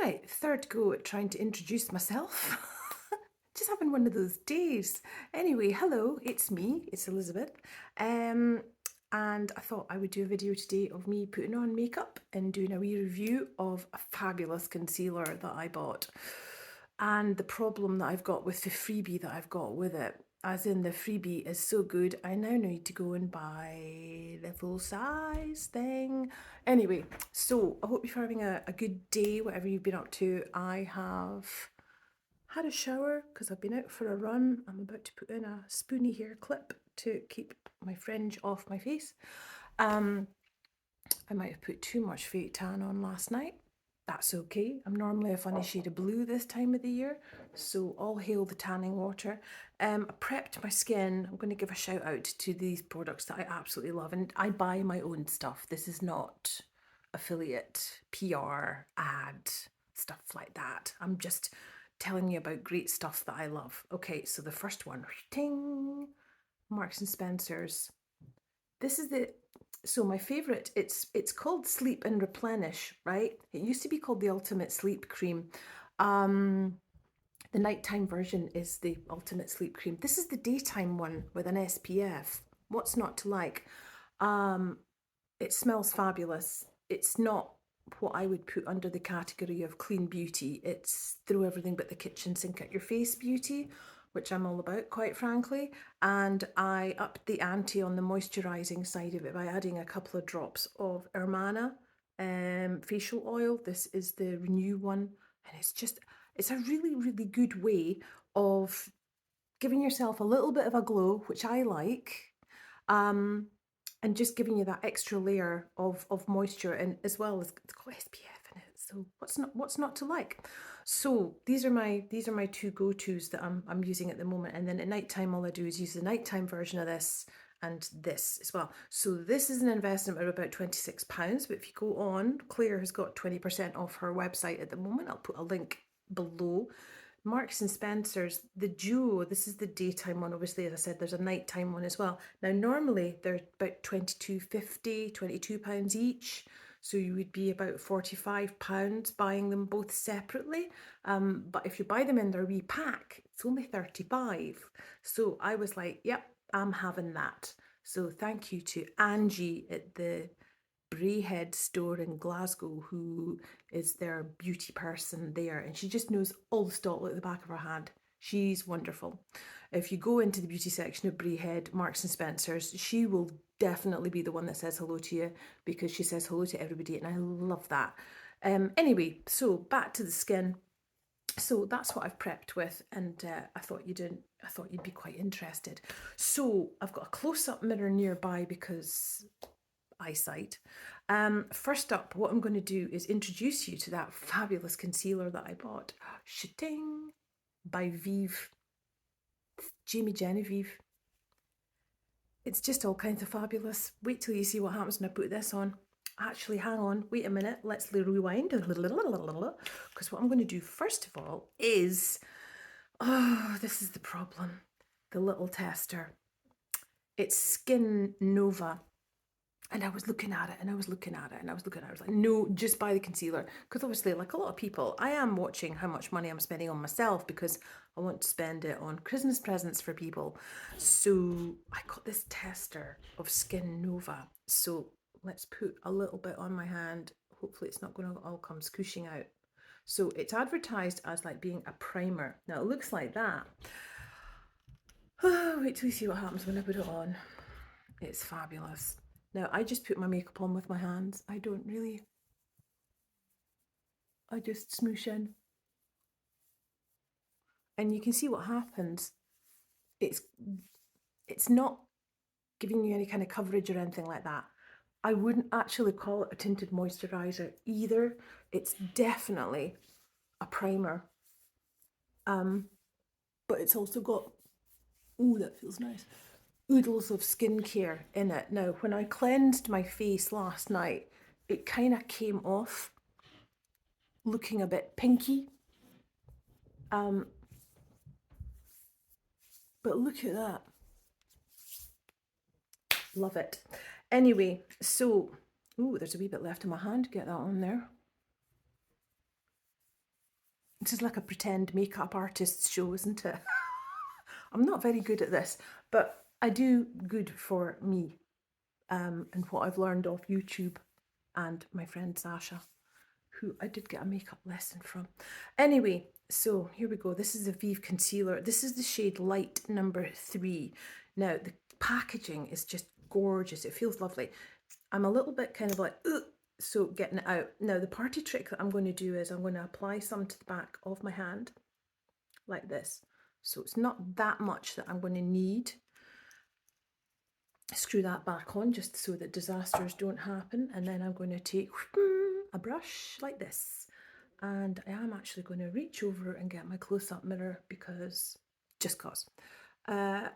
Right, third go at trying to introduce myself. Just having one of those days. Anyway, hello, it's me, it's Elizabeth. And I thought I would do a video today of me putting on makeup and doing a wee review of a fabulous concealer that I bought. And the problem that I've got with the freebie that I've got with it, as in the freebie is so good, I now need to go and buy the full size thing. Anyway, so I hope you're having a good day, whatever you've been up to. I have had a shower because I've been out for a run. I'm about to put in a spoony hair clip to keep my fringe off my face. I might have put too much fake tan on last night. That's okay. I'm normally a funny shade of blue this time of the year, so all hail the tanning water. I prepped my skin. I'm going to give a shout out to these products that I absolutely love, and I buy my own stuff. This is not affiliate, PR, ad, stuff like that. I'm just telling you about great stuff that I love. Okay, so the first one, ting, Marks and Spencer's. This is so my favorite, it's called Sleep and Replenish, right? It used to be called the Ultimate Sleep Cream. The nighttime version is the Ultimate Sleep Cream. This is the daytime one with an SPF. What's not to like? It smells fabulous. It's not what I would put under the category of clean beauty. It's throw everything but the kitchen sink at your face beauty, which I'm all about, quite frankly. And I upped the ante on the moisturising side of it by adding a couple of drops of Ermana facial oil. This is the Renew one, and it's a really, really good way of giving yourself a little bit of a glow, which I like. And just giving you that extra layer of moisture, and as well as it's got SPF in it. So what's not to like? So these are my two go-tos that I'm using at the moment. And then at nighttime, all I do is use the nighttime version of this and this as well. So this is an investment of about £26, but if you go on, Claire has got 20% off her website at the moment. I'll put a link below. Marks and Spencer's, the duo, this is the daytime one. Obviously, as I said, there's a nighttime one as well. Now, normally they're about £22.50, £22 each. So you would be about £45 buying them both separately. But if you buy them in their wee pack, it's only 35. So I was like, yep, I'm having that. So thank you to Angie at the Brayhead store in Glasgow, who is their beauty person there, and she just knows all the stock like the back of her hand. She's wonderful. If you go into the beauty section of Brayhead, Marks and Spencer's, she will definitely be the one that says hello to you, because she says hello to everybody, and I love that. Anyway, so back to the skin. So that's what I've prepped with, and I thought you'd be quite interested. So I've got a close-up mirror nearby because eyesight. First up, what I'm going to do is introduce you to that fabulous concealer that I bought. Shitting by Vieve. Jamie Genevieve. It's just all kinds of fabulous. Wait till you see what happens when I put this on. Actually, hang on, wait a minute, let's rewind because what I'm going to do first of all is, oh, this is the problem, the little tester. It's Skin Nova. And I was looking at it and I was looking at it and I was looking at it. I was like, no, just buy the concealer. Because obviously, like a lot of people, I am watching how much money I'm spending on myself because I want to spend it on Christmas presents for people. So I got this tester of Skin Nova. So let's put a little bit on my hand. Hopefully it's not going to all come scooshing out. So it's advertised as like being a primer. Now it looks like that. Oh, wait till you see what happens when I put it on. It's fabulous. Now, I just put my makeup on with my hands. I just smoosh in. And you can see what happens. It's not giving you any kind of coverage or anything like that. I wouldn't actually call it a tinted moisturiser either. It's definitely a primer. But it's also got, ooh, that feels nice, oodles of skincare in it. Now, when I cleansed my face last night, it kind of came off looking a bit pinky. But look at that. Love it. Anyway, so, ooh, there's a wee bit left in my hand. Get that on there. This is like a pretend makeup artist's show, isn't it? I'm not very good at this, but I do good for me, and what I've learned off YouTube and my friend Sasha, who I did get a makeup lesson from. Anyway, so here we go. This is the Vieve concealer. This is the shade Light number 3. Now, the packaging is just gorgeous. It feels lovely. I'm a little bit kind of like, ugh, so getting it out. Now, the party trick that I'm going to do is I'm going to apply some to the back of my hand, like this. So it's not that much that I'm going to need. Screw that back on just so that disasters don't happen. And then I'm going to take a brush like this. And I am actually going to reach over and get my close-up mirror because, just cause. Yeah,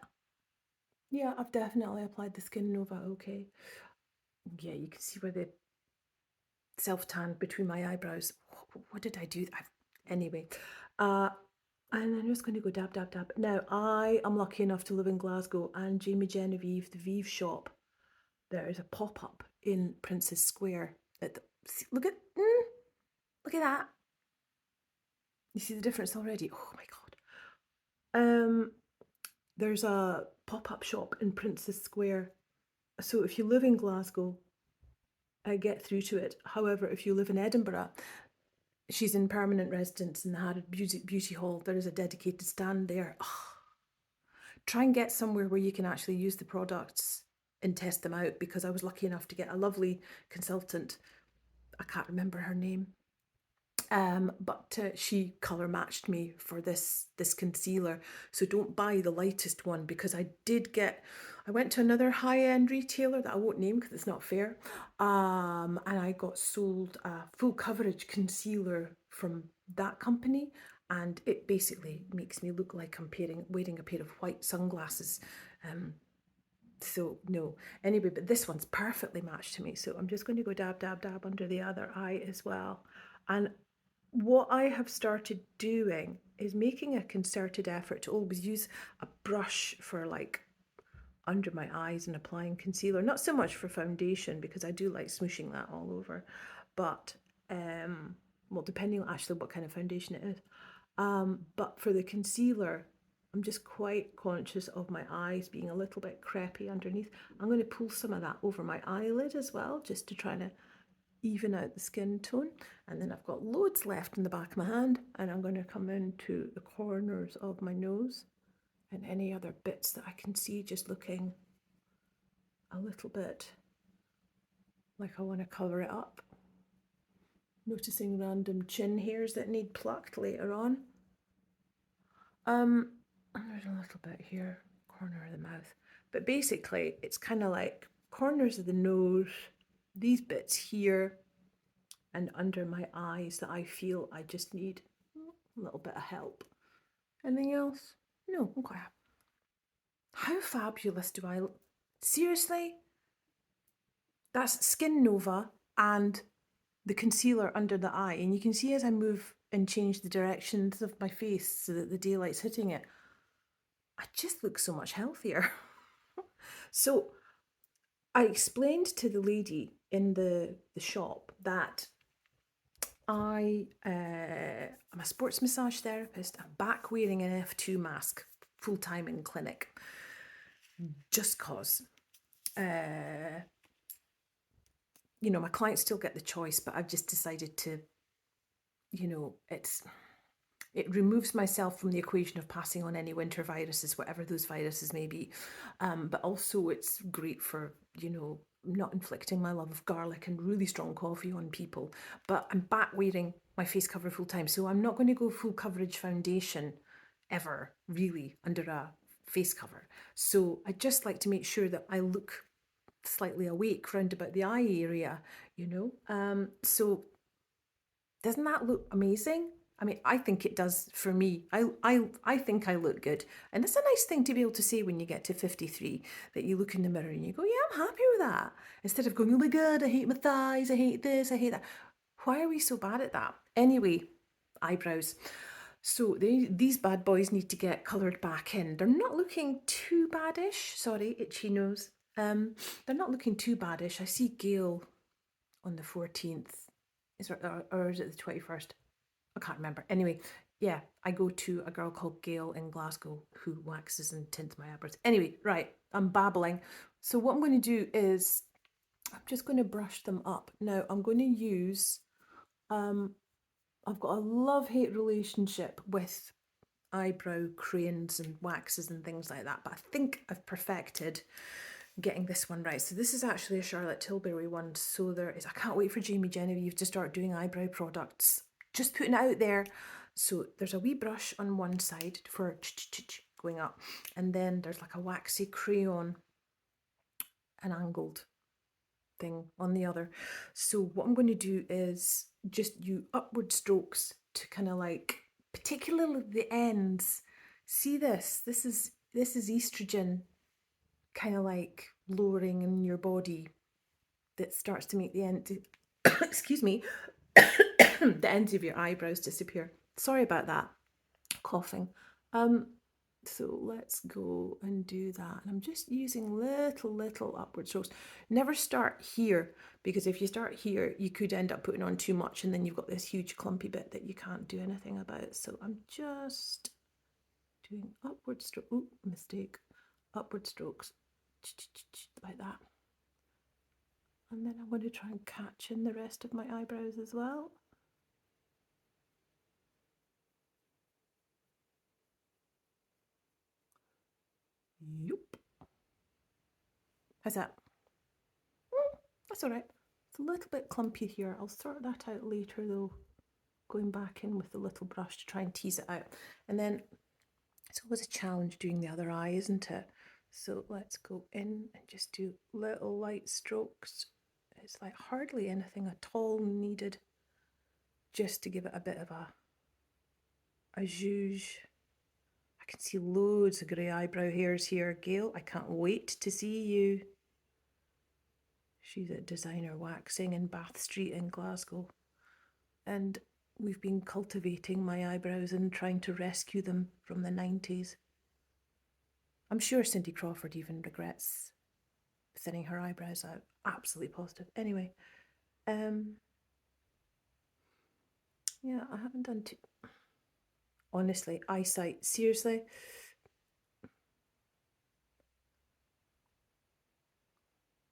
I've definitely applied the Skin Nova okay. Yeah, you can see where the self-tan between my eyebrows. What did I do? Anyway, and I'm just going to go dab, dab, dab. Now, I am lucky enough to live in Glasgow, and Jamie Genevieve, the Vieve shop, there is a pop-up in Princess Square. Look at that. You see the difference already? Oh my God. There's a pop-up shop in Princess Square. So if you live in Glasgow, I get through to it. However, if you live in Edinburgh, she's in permanent residence in the Harrod Beauty Hall. There is a dedicated stand there. Oh, try and get somewhere where you can actually use the products and test them out, because I was lucky enough to get a lovely consultant. I can't remember her name. But she colour matched me for this concealer. So don't buy the lightest one, because I went to another high-end retailer that I won't name because it's not fair, and I got sold a full coverage concealer from that company, and it basically makes me look like I'm wearing a pair of white sunglasses. So no. Anyway, but this one's perfectly matched to me. So I'm just going to go dab, dab, dab under the other eye as well. And what I have started doing is making a concerted effort to always use a brush for like under my eyes and applying concealer. Not so much for foundation, because I do like smooshing that all over, but well, depending on actually what kind of foundation it is. But for the concealer, I'm just quite conscious of my eyes being a little bit crepey underneath. I'm going to pull some of that over my eyelid as well, just to try to even out the skin tone. And then I've got loads left in the back of my hand, and I'm going to come into the corners of my nose and any other bits that I can see just looking a little bit like I want to cover it up. Noticing random chin hairs that need plucked later on. And there's a little bit here, corner of the mouth. But basically, it's kind of like corners of the nose, these bits here, and under my eyes that I feel I just need a little bit of help. Anything else? No, I'm quite happy. How fabulous do I look? Seriously? That's Skin Nova and the concealer under the eye. And you can see as I move and change the directions of my face so that the daylight's hitting it, I just look so much healthier. So I explained to the lady in the shop that I'm a sports massage therapist. I'm back wearing an F2 mask full-time in clinic, just cause you know, my clients still get the choice, but I've just decided to, you know, it removes myself from the equation of passing on any winter viruses, whatever those viruses may be. But also it's great for, you know, not inflicting my love of garlic and really strong coffee on people. But I'm back wearing my face cover full time, so I'm not going to go full coverage foundation ever, really, under a face cover. So I just like to make sure that I look slightly awake round about the eye area, you know. So doesn't that look amazing? I mean, I think it does for me. I think I look good. And it's a nice thing to be able to say when you get to 53, that you look in the mirror and you go, yeah, I'm happy with that. Instead of going, oh my God, I hate my thighs, I hate this, I hate that. Why are we so bad at that? Anyway, eyebrows. So these bad boys need to get coloured back in. They're not looking too baddish. Sorry, itchy nose. They're not looking too baddish. I see Gail on the 14th. Or is it the 21st? I can't remember. Anyway, yeah, I go to a girl called Gail in Glasgow who waxes and tints my eyebrows. Anyway, right, I'm babbling. So what I'm going to do is I'm just going to brush them up. Now I'm going to use, I've got a love-hate relationship with eyebrow cranes and waxes and things like that, but I think I've perfected getting this one right. So this is actually a Charlotte Tilbury one. So there is, I can't wait for Jamie Genevieve to start doing eyebrow products. Just putting it out there. So there's a wee brush on one side for going up, and then there's like a waxy crayon, an angled thing on the other. So what I'm going to do is just do upward strokes to kind of like, particularly the ends. See this? This is estrogen kind of like lowering in your body that starts to make the end excuse me the ends of your eyebrows disappear. Sorry about that coughing. So let's go and do that. And I'm just using little upward strokes. Never start here, because if you start here, you could end up putting on too much and then you've got this huge clumpy bit that you can't do anything about. So I'm just doing upward strokes. Ooh, mistake. Upward strokes. Like that. And then I'm going to try and catch in the rest of my eyebrows as well. Yup. How's that? That's all right. It's a little bit clumpy here. I'll sort that out later though, going back in with the little brush to try and tease it out. And then it's always a challenge doing the other eye, isn't it? So let's go in and just do little light strokes. It's like hardly anything at all needed, just to give it a bit of a zhuzh. I can see loads of grey eyebrow hairs here. Gail, I can't wait to see you. She's at Designer Waxing in Bath Street in Glasgow. And we've been cultivating my eyebrows and trying to rescue them from the 90s. I'm sure Cindy Crawford even regrets thinning her eyebrows out. Absolutely positive. Anyway, yeah, I haven't done too... Honestly, eyesight, seriously.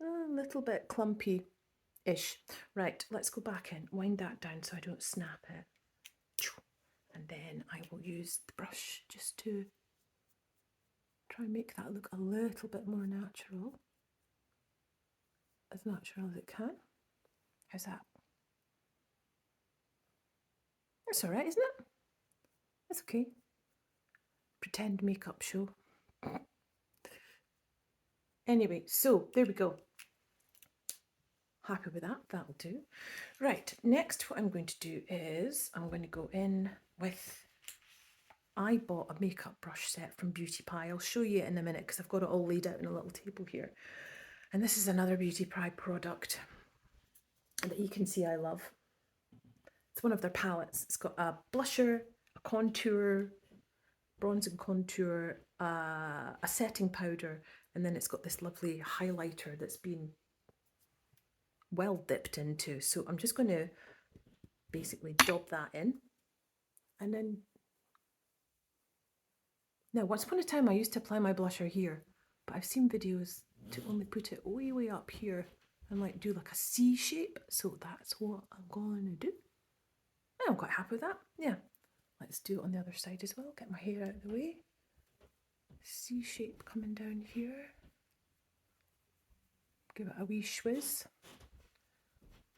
A little bit clumpy-ish. Right, let's go back in. Wind that down so I don't snap it. And then I will use the brush just to try and make that look a little bit more natural. As natural as it can. How's that? That's all right, isn't it? That's okay. Pretend makeup show. Anyway, so there we go. Happy with that, that'll do. Right, next what I'm going to do is I'm going to go in with, I bought a makeup brush set from Beauty Pie. I'll show you it in a minute because I've got it all laid out in a little table here. And this is another Beauty Pie product that you can see I love. It's one of their palettes. It's got a blusher, a contour, bronze and contour, a setting powder, and then it's got this lovely highlighter that's been well dipped into. So I'm just going to basically dab that in. And then, now once upon a time I used to apply my blusher here, but I've seen videos to only put it way up here and like do like a C shape. So that's what I'm going to do. I'm quite happy with that. Yeah. Let's do it on the other side as well. Get my hair out of the way. C shape coming down here. Give it a wee schwizz.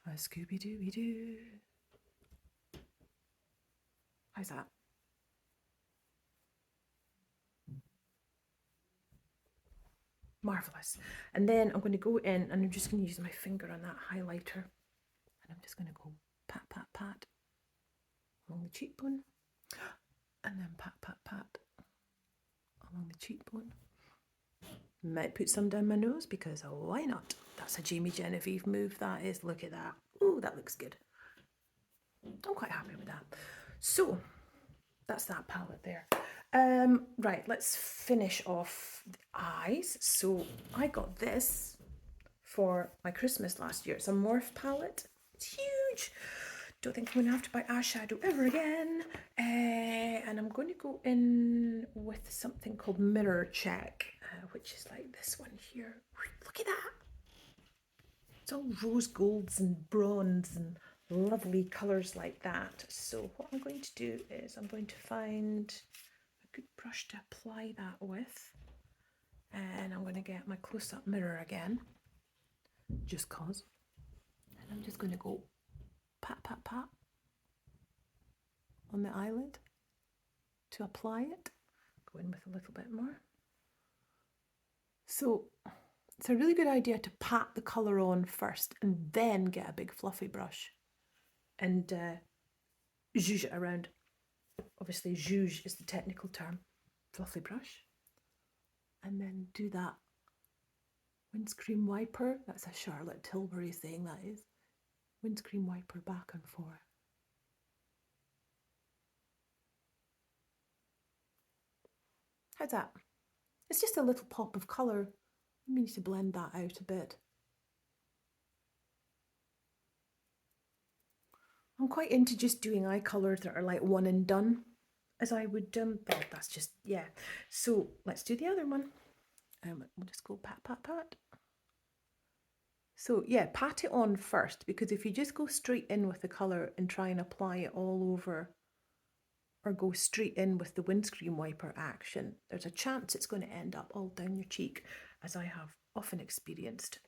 A Scooby-Dooby-Doo. How's that? Marvellous. And then I'm going to go in and I'm just going to use my finger on that highlighter. And I'm just going to go pat, pat, pat along the cheekbone. And then pat, pat, pat along the cheekbone. Might put some down my nose because why not? That's a Jamie Genevieve move, that is. Look at that. Oh, that looks good. I'm quite happy with that. So that's that palette there. Right, let's finish off the eyes. So I got this for my Christmas last year. It's a Morph palette. It's huge. don't think I'm going to have to buy eyeshadow ever again. And I'm going to go in with something called Mirror Check, which is like this one here. Look at that. It's all rose golds and bronze and lovely colours like that. So what I'm going to do is I'm going to find a good brush to apply that with. And I'm going to get my close-up mirror again, just cause. And I'm just going to go pat, pat, pat on the eyelid to apply it. Go in with a little bit more. So it's a really good idea to pat the colour on first and then get a big fluffy brush and zhuzh it around. Obviously zhuzh is the technical term, fluffy brush. And then do that windscreen wiper. That's a Charlotte Tilbury saying, that is. Windscreen wiper back and forth. How's that? It's just a little pop of colour. We need to blend that out a bit. I'm quite into just doing eye colours that are like one and done, as I would, well, that's just, yeah. So let's do the other one. We'll just go pat, pat, pat. So yeah, pat it on first, because if you just go straight in with the colour and try and apply it all over, or go straight in with the windscreen wiper action, there's a chance it's going to end up all down your cheek, as I have often experienced.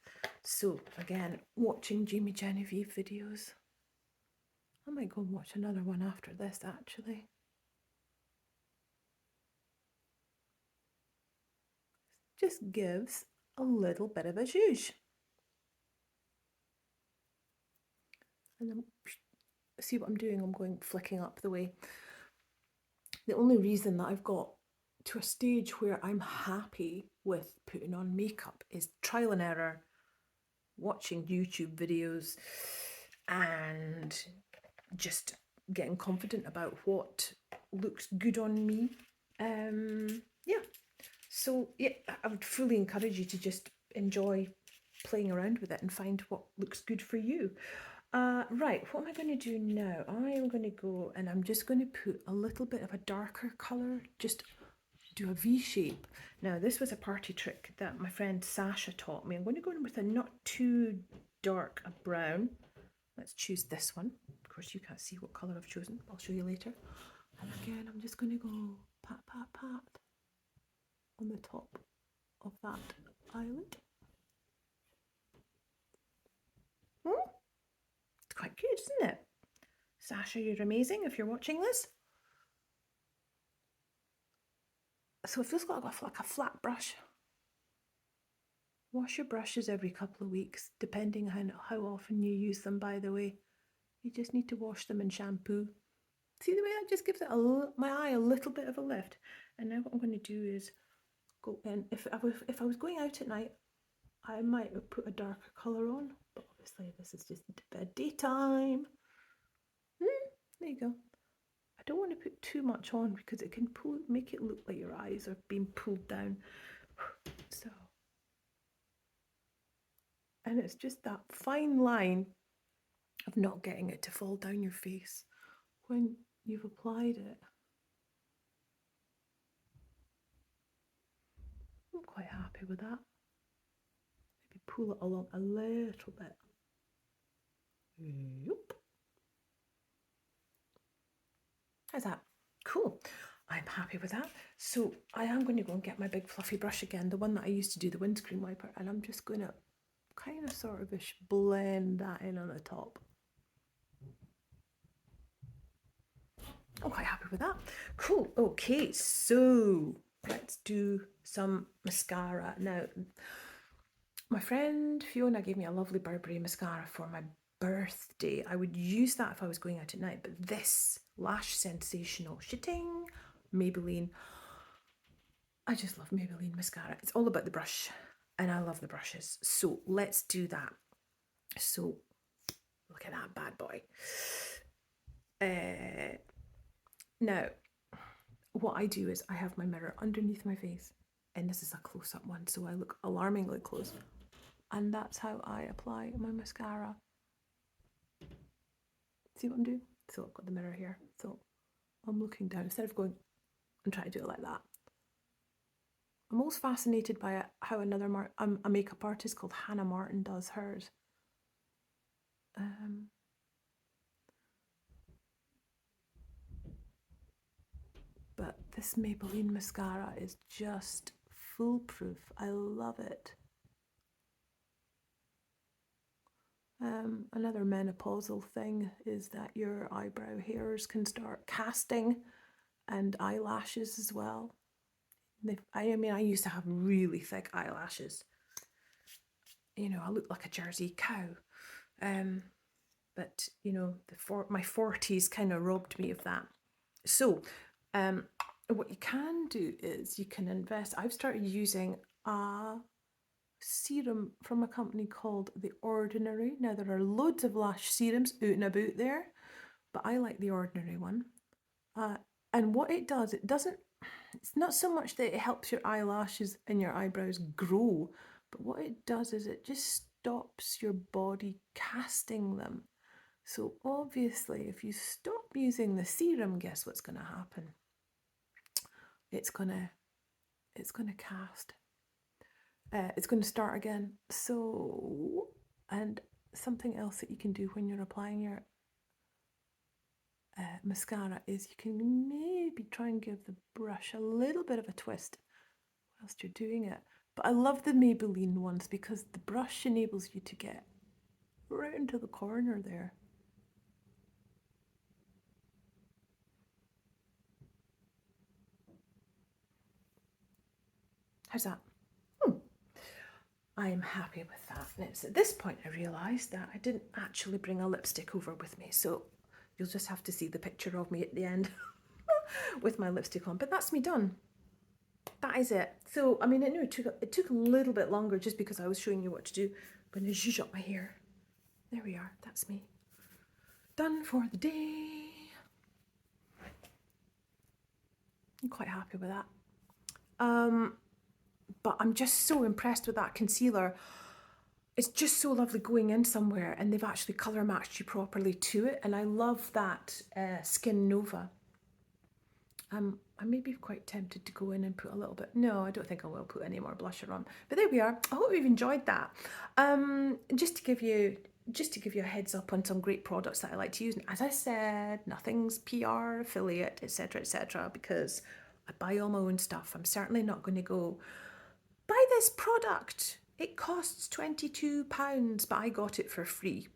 So again, watching Jamie Genevieve videos. I might go and watch another one after this, actually. Just gives a little bit of a zhuzh. And then, see what I'm doing? I'm going flicking up the way. The only reason that I've got to a stage where I'm happy with putting on makeup is trial and error, watching YouTube videos, and just getting confident about what looks good on me. Yeah, so yeah, I would fully encourage you to just enjoy playing around with it and find what looks good for you. Right, what am I going to do now? I am going to go and I'm just going to put a little bit of a darker colour, just do a V shape. Now, this was a party trick that my friend Sasha taught me. I'm going to go in with a not too dark a brown. Let's choose this one. Of course, you can't see what colour I've chosen. I'll show you later. And again, I'm just going to go pat, pat, pat on the top of that eyelid. It's quite good, isn't it? Sasha, you're amazing if you're watching this. So it feels like a flat brush. Wash your brushes every couple of weeks, depending on how often you use them, by the way. You just need to wash them in shampoo. See the way that just gives it my eye a little bit of a lift. And now what I'm going to do is go in. If I was going out at night, I might have put a darker colour on, but obviously this is just daytime. There you go. I don't want to put too much on because it can make it look like your eyes are being pulled down. So, and it's just that fine line of not getting it to fall down your face when you've applied it. I'm quite happy with that. Maybe pull it along a little bit. Yep. How's that? Cool. I'm happy with that. So I am going to go and get my big fluffy brush again, the one that I used to do the windscreen wiper, and I'm just going to kind of sort of blend that in on the top. I'm quite happy with that. Cool. Okay, so let's do some mascara. Now, my friend Fiona gave me a lovely Burberry mascara for my birthday. I would use that if I was going out at night, but this Lash Sensational Shitting Maybelline, I just love Maybelline mascara. It's all about the brush, and I love the brushes. So let's do that. So look at that bad boy. Now, what I do is I have my mirror underneath my face, and this is a close-up one, so I look alarmingly close. And that's how I apply my mascara. See what I'm doing? So I've got the mirror here. So I'm looking down instead of going and trying to do it like that. I'm most fascinated by how another a makeup artist called Hannah Martin does hers. But this Maybelline mascara is just foolproof. I love it. Another menopausal thing is that your eyebrow hairs can start casting, and eyelashes as well. I mean, I used to have really thick eyelashes. You know, I looked like a Jersey cow. But you know, my 40s kind of robbed me of that. So, what you can do is you can invest. I've started using a serum from a company called The Ordinary. Now, there are loads of lash serums out and about there, but I like The Ordinary one. And what it does, it's not so much that it helps your eyelashes and your eyebrows grow, but what it does is it just stops your body casting them. So obviously, if you stop using the serum, guess what's going to happen? It's gonna cast. It's going to start again. So, and something else that you can do when you're applying your mascara is you can maybe try and give the brush a little bit of a twist whilst you're doing it. But I love the Maybelline ones because the brush enables you to get right into the corner there. How's that? I am happy with that. And it's at this point I realised that I didn't actually bring a lipstick over with me, so you'll just have to see the picture of me at the end with my lipstick on. But that's me done. That is it. So, I mean, it took a little bit longer just because I was showing you what to do. I'm going to zhuzh up my hair. There we are. That's me. Done for the day. I'm quite happy with that. But I'm just so impressed with that concealer. It's just so lovely going in somewhere and they've actually colour matched you properly to it. And I love that Skin Nova. I may be quite tempted to go in and put a little bit. No, I don't think I will put any more blusher on. But there we are. I hope you've enjoyed that. Just to give you a heads up on some great products that I like to use. And as I said, nothing's PR, affiliate, etc., because I buy all my own stuff. I'm certainly not going to go buy this product. It costs £22, but I got it for free.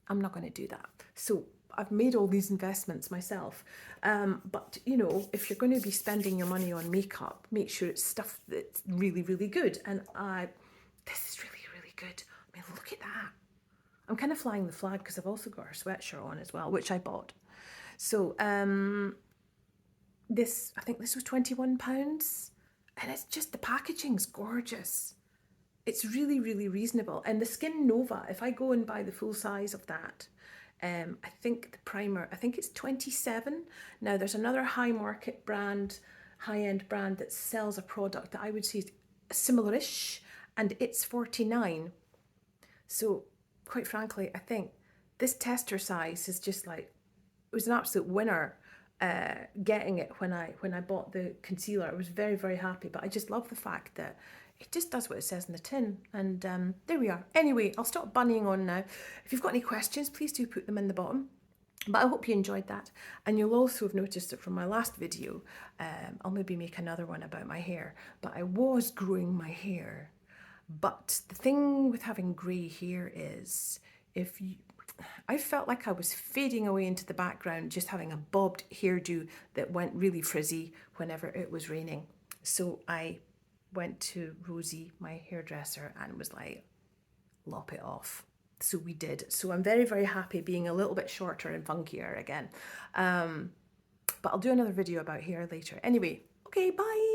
I'm not going to do that. So I've made all these investments myself. But, you know, if you're going to be spending your money on makeup, make sure it's stuff that's really, really good. And this is really, really good. I mean, look at that. I'm kind of flying the flag because I've also got her sweatshirt on as well, which I bought. So I think this was £21. And it's just, the packaging's gorgeous. It's really, really reasonable. And the Skin Nova, if I go and buy the full size of that, I think the primer, I think it's 27. Now there's another high market brand, high-end brand that sells a product that I would say is similar-ish, and it's 49. So quite frankly, I think this tester size is just like, it was an absolute winner. Getting it when I bought the concealer. I was very, very happy, but I just love the fact that it just does what it says in the tin. And there we are. Anyway, I'll stop bunnying on now. If you've got any questions, please do put them in the bottom. But I hope you enjoyed that. And you'll also have noticed that from my last video, I'll maybe make another one about my hair, but I was growing my hair. But the thing with having grey hair is, I felt like I was fading away into the background, just having a bobbed hairdo that went really frizzy whenever it was raining. So I went to Rosie, my hairdresser, and was like, lop it off. So we did. So I'm very, very happy being a little bit shorter and funkier again. But I'll do another video about hair later. Anyway, okay, bye.